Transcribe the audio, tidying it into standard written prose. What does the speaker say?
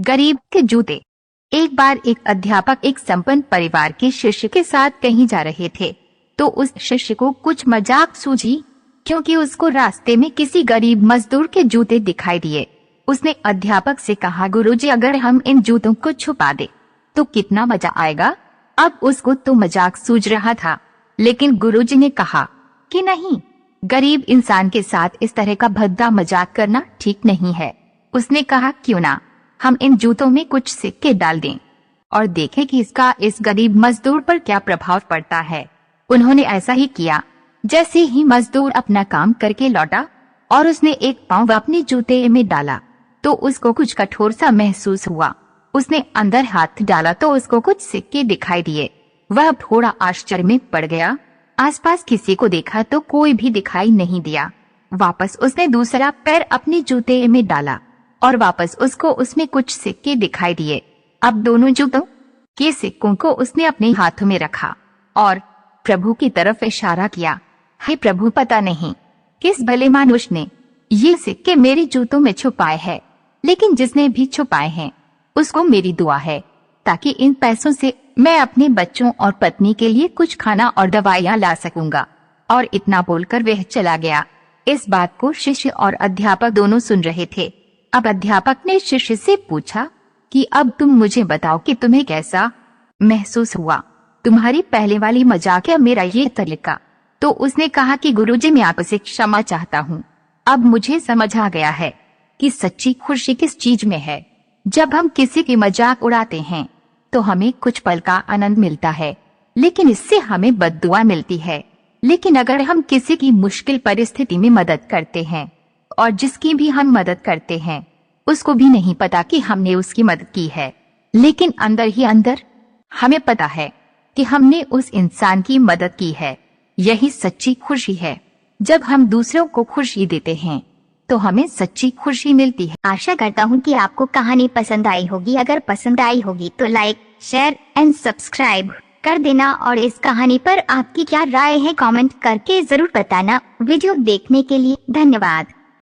गरीब के जूते। एक बार एक अध्यापक एक संपन्न परिवार के शिष्य के साथ कहीं जा रहे थे, तो उस शिष्य को कुछ मजाक सूझी, क्योंकि उसको रास्ते में किसी गरीब मजदूर के जूते दिखाई दिए। उसने अध्यापक से कहा, गुरुजी, अगर हम इन जूतों को छुपा दे तो कितना मजा आएगा। अब उसको तो मजाक सूझ रहा था, लेकिन गुरुजी ने कहा कि नहीं, गरीब इंसान के साथ इस तरह का भद्दा मजाक करना ठीक नहीं है। उसने कहा, क्यों ना हम इन जूतों में कुछ सिक्के डाल दें और देखें कि इसका इस गरीब मजदूर पर क्या प्रभाव पड़ता है। उन्होंने ऐसा ही किया। जैसे ही मजदूर अपना काम करके लौटा और उसने एक पाँव अपने जूते में डाला, तो उसको कुछ कठोर सा महसूस हुआ। उसने अंदर हाथ डाला तो उसको कुछ सिक्के दिखाई दिए। वह थोड़ा आश्चर्य में पड़ गया। आसपास किसी को देखा तो कोई भी दिखाई नहीं दिया। वापस उसने दूसरा पैर अपने जूते में डाला और वापस उसको उसमें कुछ सिक्के दिखाई दिए। अब दोनों जूतों के सिक्कों को उसने अपने हाथों में रखा और प्रभु की तरफ इशारा किया। हे प्रभु, पता नहीं किस भले मानुष ने ये सिक्के मेरे जूतों में छुपाए हैं, लेकिन जिसने भी छुपाए हैं उसको मेरी दुआ है, ताकि इन पैसों से मैं अपने बच्चों और पत्नी के लिए कुछ खाना और दवाइयाँ ला सकूंगा। और इतना बोलकर वह चला गया। इस बात को शिष्य और अध्यापक दोनों सुन रहे थे। अब अध्यापक ने शिष्य से पूछा कि अब तुम मुझे बताओ कि तुम्हें कैसा महसूस हुआ, तुम्हारी पहले वाली मजाक या मेरा ये तरीका। तो उसने कहा कि गुरुजी, मैं आपसे क्षमा चाहता हूँ। अब मुझे समझ आ गया है कि सच्ची खुशी किस चीज में है। जब हम किसी की मजाक उड़ाते हैं तो हमें कुछ पल का आनंद मिलता है, लेकिन इससे हमें बद्दुआ मिलती है। लेकिन अगर हम किसी की मुश्किल परिस्थिति में मदद करते हैं और जिसकी भी हम मदद करते हैं उसको भी नहीं पता कि हमने उसकी मदद की है, लेकिन अंदर ही अंदर हमें पता है कि हमने उस इंसान की मदद की है। यही सच्ची खुशी है। जब हम दूसरों को खुशी देते हैं तो हमें सच्ची खुशी मिलती है। आशा करता हूँ कि आपको कहानी पसंद आई होगी। अगर पसंद आई होगी तो लाइक, शेयर एंड सब्सक्राइब कर देना और इस कहानी पर आपकी क्या राय है कमेंट करके जरूर बताना। वीडियो देखने के लिए धन्यवाद।